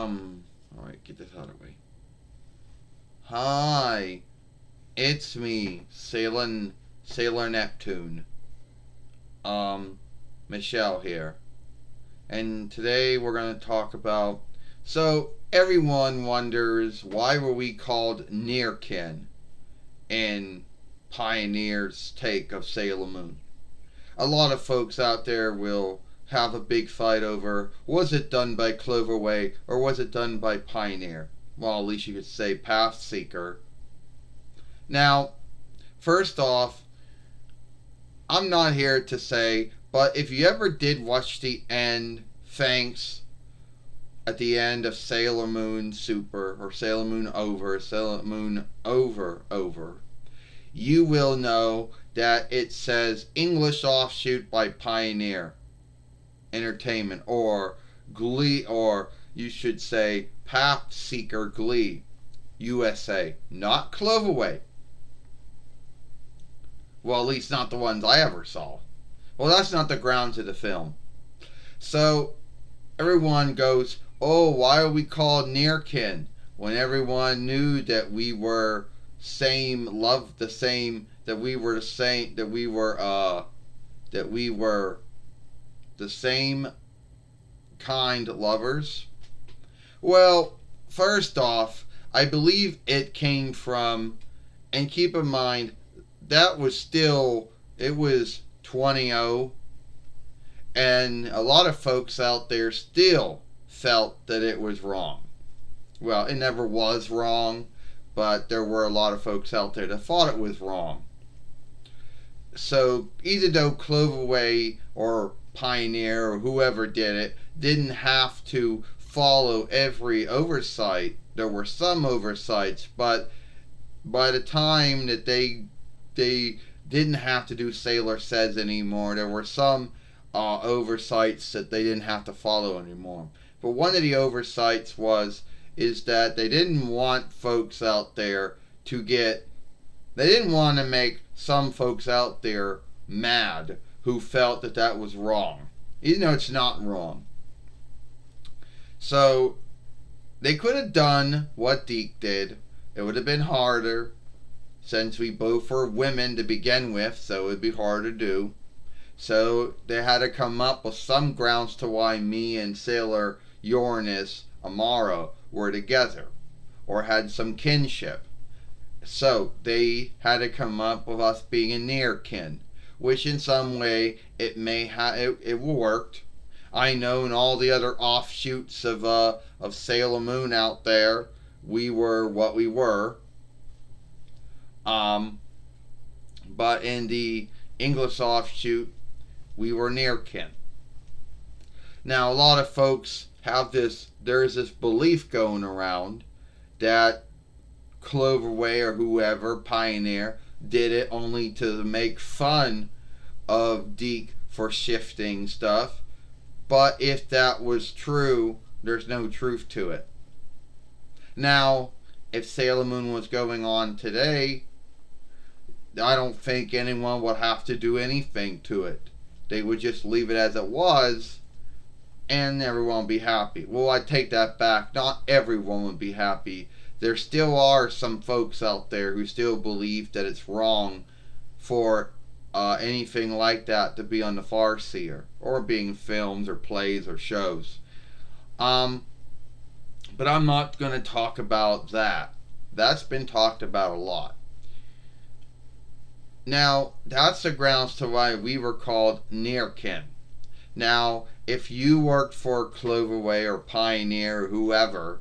Alright, get this out of the way. Hi, it's me, Sailor Neptune. Michelle here. And today we're going to talk about... So, everyone wonders, why were we called Nearkin in Pioneer's take of Sailor Moon? A lot of folks out there will have a big fight over, was it done by Cloverway or was it done by Pioneer? Well, at least you could say Pathseeker. Now, first off, I'm not here to say, but if you ever did watch the end, thanks, at the end of Sailor Moon Super, or Sailor Moon Over, you will know that it says English offshoot by Pioneer Entertainment, or Glee, or you should say Pathseeker Glee USA, not Cloverway. Well, at least not the ones I ever saw. Well, that's not the grounds of the film. So everyone goes, oh, why are we called Nearkin? When everyone knew that we were the same kind lovers. Well, first off, I believe it came from, and keep in mind, it was 20-0, and a lot of folks out there still felt that it was wrong. Well, it never was wrong, but there were a lot of folks out there that thought it was wrong. So, even though Cloverway or Pioneer or whoever did it didn't have to follow every oversight, there were some oversights, but by the time that they didn't have to do Sailor Says anymore, there were some oversights that they didn't have to follow anymore. But one of the oversights is that they didn't want folks out there they didn't want to make some folks out there mad who felt that that was wrong, even though it's not wrong. So they could have done what Deke did. It would have been harder, since we both were women to begin with, so it would be hard to do. So they had to come up with some grounds to why me and Sailor URANUS Amara were together, or had some kinship. So they had to come up with us being a Nearkin, which in some way it worked. I know in all the other offshoots of Sailor Moon out there, we were what we were. But in the English offshoot, we were Nearkin. Now, a lot of folks there's this belief going around that Cloverway or whoever, Pioneer, did it only to make fun of Deke for shifting stuff. But if that was true, there's no truth to it. Now, if Sailor Moon was going on today, I don't think anyone would have to do anything to it. They would just leave it as it was, and everyone would be happy. Well, I take that back. Not everyone would be happy. There still are some folks out there who still believe that it's wrong for anything like that to be on the Farseer, or being films or plays or shows. But I'm not going to talk about that. That's been talked about a lot. Now, that's the grounds to why we were called Nearkin. Now, if you worked for Cloverway or Pioneer or whoever,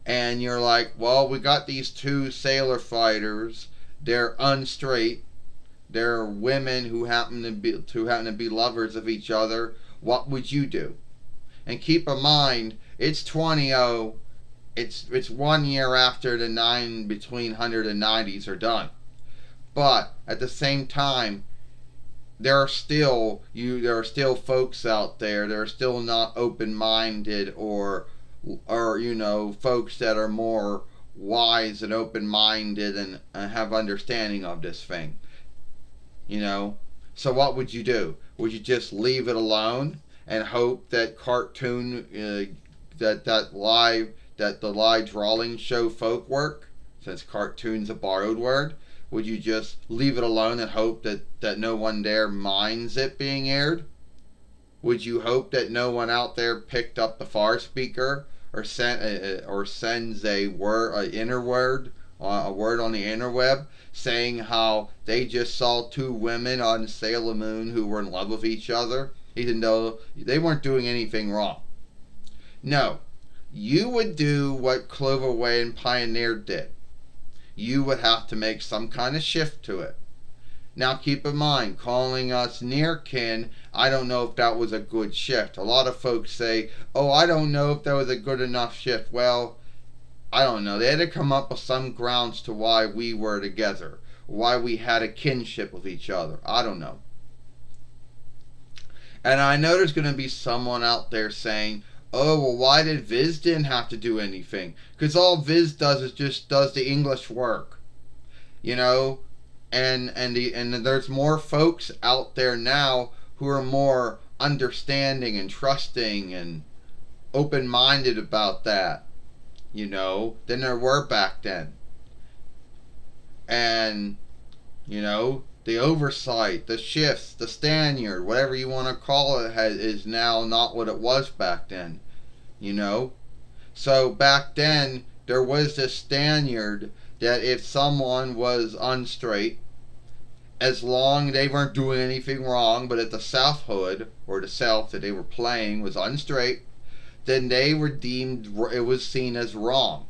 and you're like, well, we got these two sailor fighters, they're unstraight, they're women who happen to be lovers of each other, what would you do? And keep in mind, it's 20-0, it's 1 year after the 9 between 100 and 90s are done. But at the same time, there are still folks out there that are still not open-minded, or folks that are more wise and open-minded and have understanding of this thing. So what would you do? Would you just leave it alone and hope that cartoon that the lie drawing show folk work, since cartoon's a borrowed word? Would you just leave it alone and hope that no one there minds it being aired? Would you hope that no one out there picked up the far speaker or sends a word, a word on the interweb saying how they just saw two women on Sailor Moon who were in love with each other, even though they weren't doing anything wrong? No, you would do what Cloverway and Pioneer did. You would have to make some kind of shift to it. Now keep in mind, calling us Nearkin, I don't know if that was a good shift. A lot of folks say, oh, I don't know if that was a good enough shift. Well, I don't know. They had to come up with some grounds to why we were together, why we had a kinship with each other. I don't know. And I know there's going to be someone out there saying, oh, well, why did Viz didn't have to do anything? Because all Viz does is just does the English work. You know? And there's more folks out there now who are more understanding and trusting and open-minded about that, you know, than there were back then. And, you know, the oversight, the shifts, the standard, whatever you want to call it, is now not what it was back then, you know. So back then, there was this standard that if someone was unstraight, as long they weren't doing anything wrong, but if the selfhood or the self that they were playing was unstraight, then they were deemed, it was seen as wrong.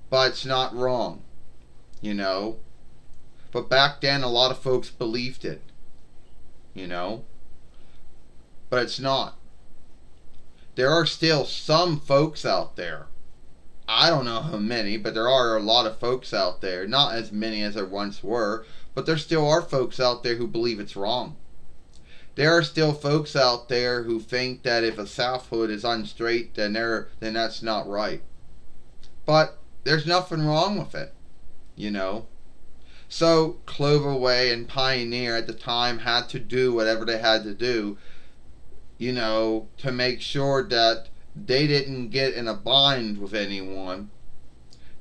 But it's not wrong, you know. But back then, a lot of folks believed it, you know. But it's not. There are still some folks out there. I don't know how many, but there are a lot of folks out there. Not as many as there once were, but there still are folks out there who believe it's wrong. There are still folks out there who think that if a selfhood is unstraight, then that's not right. But there's nothing wrong with it, you know. So Cloverway and Pioneer at the time had to do whatever they had to do, you know, to make sure that they didn't get in a bind with anyone,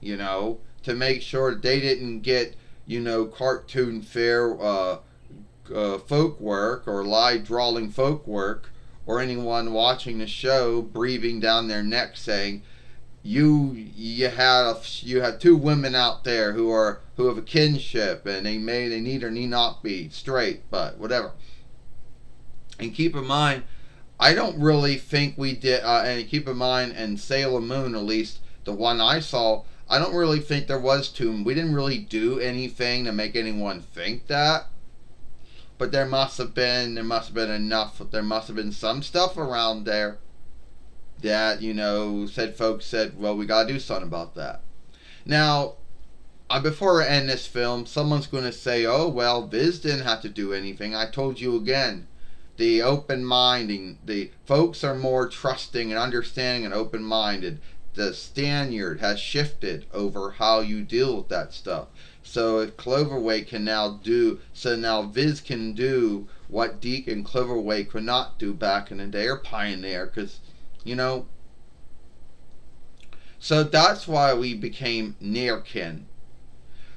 you know, to make sure they didn't get, you know, cartoon fair folk work or lie drawing folk work, or anyone watching the show breathing down their neck saying, you have two women out there who have a kinship and they need or need not be straight, but whatever. And keep in mind, I don't really think we did, and keep in mind, in Sailor Moon, at least the one I saw, I don't really think there was two. We didn't really do anything to make anyone think that. But there must have been enough. There must have been some stuff around there that, you know, folks said, well, we gotta do something about that. Now, before I end this film, someone's going to say, oh, well, Viz didn't have to do anything. I told you again. The open-minding, the folks are more trusting and understanding and open-minded. The standard has shifted over how you deal with that stuff. So if Cloverway can now now Viz can do what Deke and Cloverway could not do back in the day, or Pioneer, because, you know. So that's why we became Nearkin.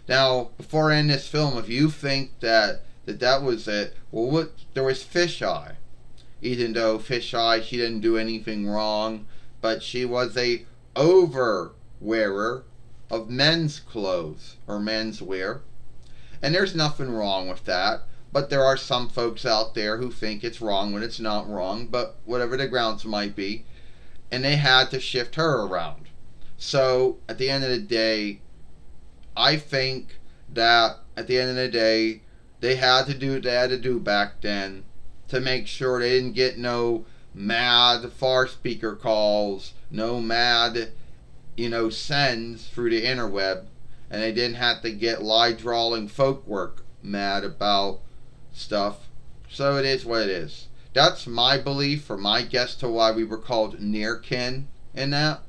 Now, before I end this film, if you think that was it, well, there was Fisheye. Even though Fisheye, she didn't do anything wrong, but she was a over-wearer of men's clothes, or menswear. And there's nothing wrong with that, but there are some folks out there who think it's wrong when it's not wrong, but whatever the grounds might be, and they had to shift her around. So, at the end of the day, I think that, at the end of the day, they had to do back then to make sure they didn't get no mad far speaker calls, no mad, you know, sends through the interweb, and they didn't have to get lie drawing folk work mad about stuff. So it is what it is. That's my belief, or my guess to why we were called Nearkin in that.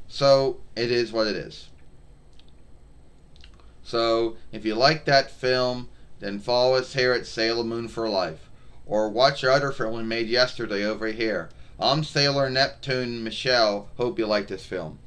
So it is what it is. So if you like that film, then follow us here at Sailor Moon for Life. Or watch our other film we made yesterday over here. I'm Sailor Neptune Michelle. Hope you like this film.